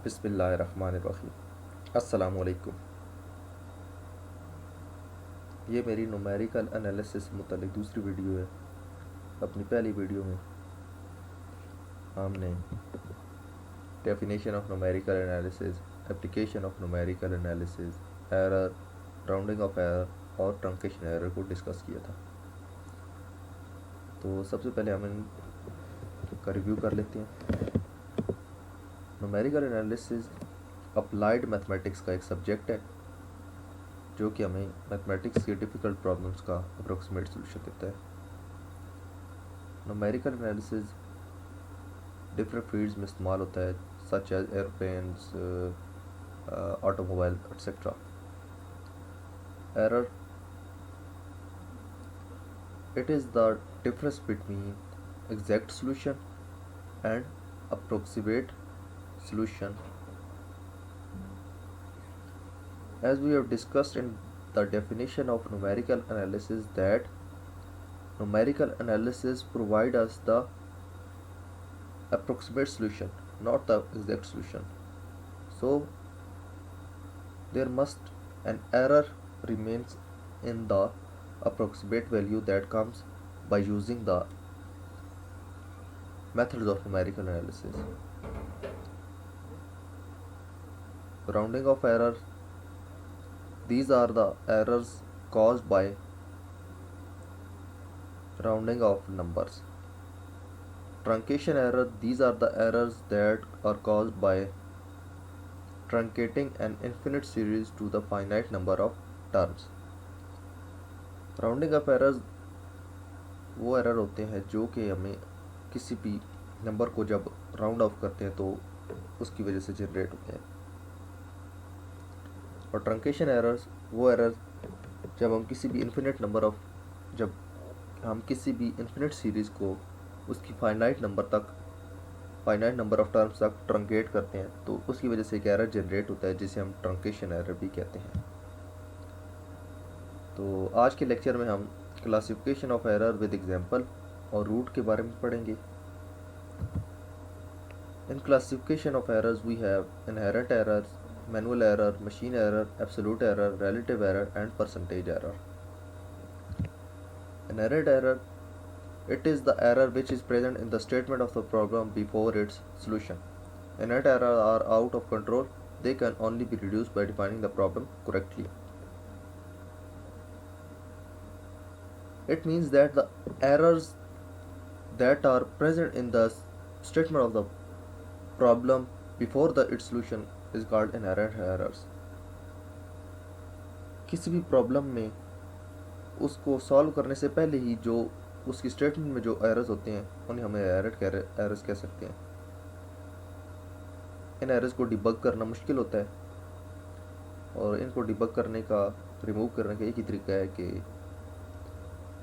बिस्मिल्लाहिर्रहमानिर्रहीम। अस्सलामुअलैकुम। ये मेरी न्यूमेरिकल एनालिसिस से मुतल्लिक़ दूसरी वीडियो है। अपनी पहली वीडियो में हमने definition of numerical analysis, application of numerical analysis, error, rounding off error और ट्रंकेशन एरर को डिस्कस किया था। तो सबसे पहले हम इनका रिव्यू कर लेते हैं। न्यूमेरिकल एनालिसिस अप्लाइड मैथमेटिक्स का एक सब्जेक्ट है जो कि हमें मैथमेटिक्स के डिफ़िकल्ट प्रॉब्लम्स का अप्रोक्सीमेट सोल्यूशन देता है। न्यूमेरिकल एनालिसिस डिफरेंट फील्ड्स में इस्तेमाल होता है, such as airplanes, automobile etcetera. Error, it is the difference between exact solution and approximate solution. As we have discussed in the definition of numerical analysis, that numerical analysis provide us the approximate solution, not the exact solution. So there must an error remains in the approximate value that comes by using the methods of numerical analysis. Rounding of errors, these are the errors caused by rounding of numbers. Truncation error, these are the errors that are caused by truncating an infinite series to the finite number of terms. Rounding of errors वो error होते हैं जो कि हमें किसी भी number को जब राउंड ऑफ करते हैं तो उसकी वजह से जनरेट होते हैं। और ट्रंकेशन एरर्स वो एरर जब हम किसी भी इन्फिनिट सीरीज़ को उसकी फाइनाइट नंबर ऑफ टर्म्स तक ट्रंकेट करते हैं तो उसकी वजह से एक एरर जनरेट होता है जिसे हम ट्रंकेशन एरर भी कहते हैं। तो आज के लेक्चर में हम classification of error with example और रूट के बारे में पढ़ेंगे। In classification of errors we have inherent errors, manual error, machine error, absolute error, relative error and percentage error. Inherent error, it is the error which is present in the statement of the problem before its solution. Inherent errors are out of control. They can only be reduced by defining the problem correctly. It means that the errors that are present in the statement of the problem before its solution is called inherent errors. किसी भी problem में उसको solve करने से पहले ही जो उसकी statement में जो एरर्स होते हैं उन्हें हमें एरर्स कह सकते हैं। इन एरर्स को डिबग करना मुश्किल होता है और इनको डिबग करने का, रिमूव करने का एक ही तरीका है कि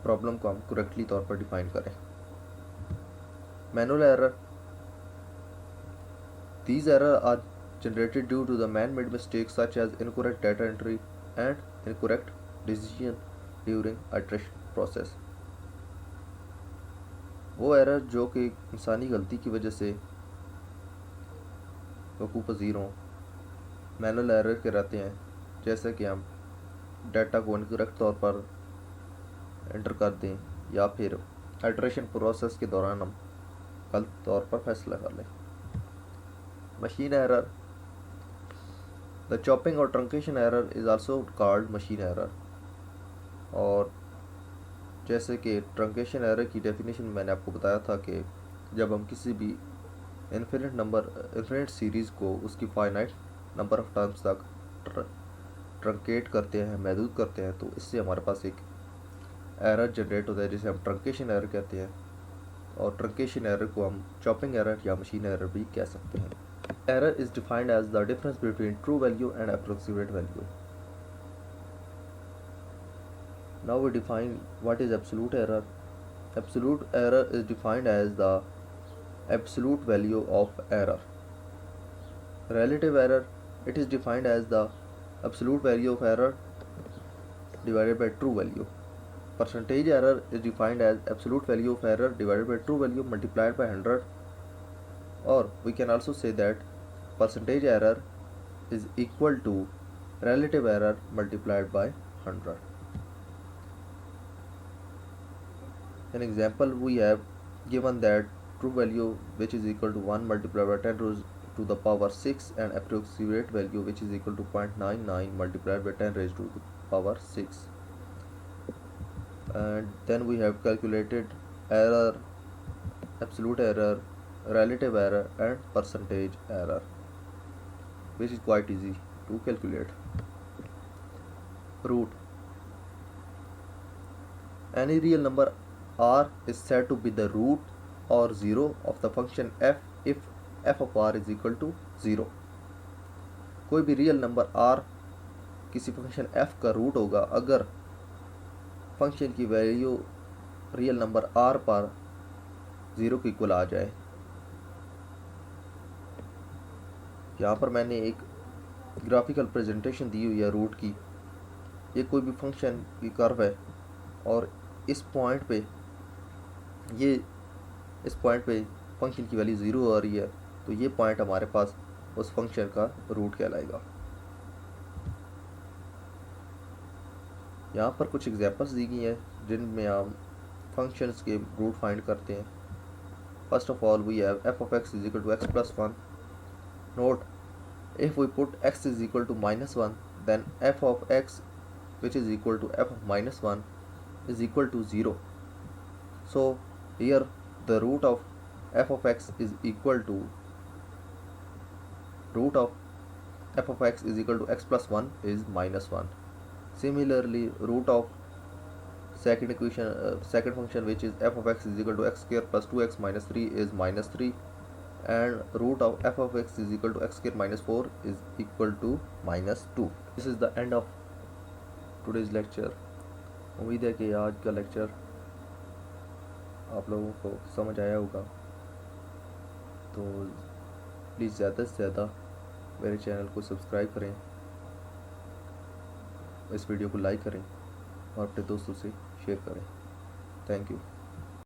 प्रॉब्लम को हम करेक्टली तौर पर डिफाइन करें। Manual error, these errors are generated due to the man-made mistakes such as incorrect data entry and incorrect decision during iteration process. वो एरर जो कि इंसानी गलती की वजह से वकूफ़ पज़ीर हों, मैनुअल एरर के रहते हैं, जैसे कि हम डाटा को इनकरेक्ट तौर पर एंटर कर दें या फिर आइटरेशन प्रोसेस के दौरान हम गलत तौर पर फैसला कर लें। मशीन एरर, द चॉपिंग और truncation error is also called machine error. और जैसे कि ट्रंकेशन एरर की डेफिनेशन मैंने आपको बताया था कि जब हम किसी भी इन्फिनिट सीरीज़ को उसकी फाइनाइट नंबर ऑफ टर्म्स तक ट्रंकेट करते हैं, महदूद करते हैं, तो इससे हमारे पास एक एरर जनरेट होता है जिसे हम ट्रंकेशन एरर कहते हैं। और ट्रंकेशन एरर को हम चॉपिंग एरर या मशीन एरर भी कह सकते हैं। Error is defined as the difference between true value and approximate value. Now we define what is absolute error. Absolute error is defined as the absolute value of error. Relative error, it is defined as the absolute value of error divided by true value. Percentage error is defined as absolute value of error divided by true value multiplied by 100. Or we can also say that percentage error is equal to relative error multiplied by 100. In example, we have given that true value which is equal to 1 multiplied by 10 raised to the power 6 and approximate value which is equal to 0.99 multiplied by 10 raised to the power 6. And then we have calculated error, absolute error, relative error and percentage error, which is quite easy to calculate. Root. Any real number r is said to be the root or 0 of the function f if f of r is equal to 0. कोई भी real number r किसी function f का root होगा अगर function की value real number r पर 0 के equal आ जाए। यहाँ पर मैंने एक ग्राफिकल प्रेजेंटेशन दी हुई है रूट की। ये कोई भी फंक्शन की कर्व है और इस पॉइंट पे फंक्शन की वैल्यू 0 आ रही है, तो ये पॉइंट हमारे पास उस फंक्शन का रूट कहलाएगा। यहाँ पर कुछ एग्जांपल्स दी गई हैं जिनमें हम फंक्शंस के रूट फाइंड करते हैं। First of all we have f of x is equal to x plus 1. Note, if we put x is equal to -1, then f of x which is equal to f of -1 is equal to 0. So here the root of f of x is equal to root of f of x is equal to x plus 1 is -1. Similarly, root of second equation, second function which is f of x is equal to x square plus 2x minus 3 is -3, and root of f of x is equal to x square minus 4 is equal to -2. This is the end of today's lecture. उम्मीद है कि आज का lecture आप लोगों को समझ आया होगा। तो प्लीज़ ज़्यादा से ज़्यादा मेरे चैनल को सब्सक्राइब करें, इस वीडियो को लाइक करें और अपने दोस्तों से शेयर करें। Thank you.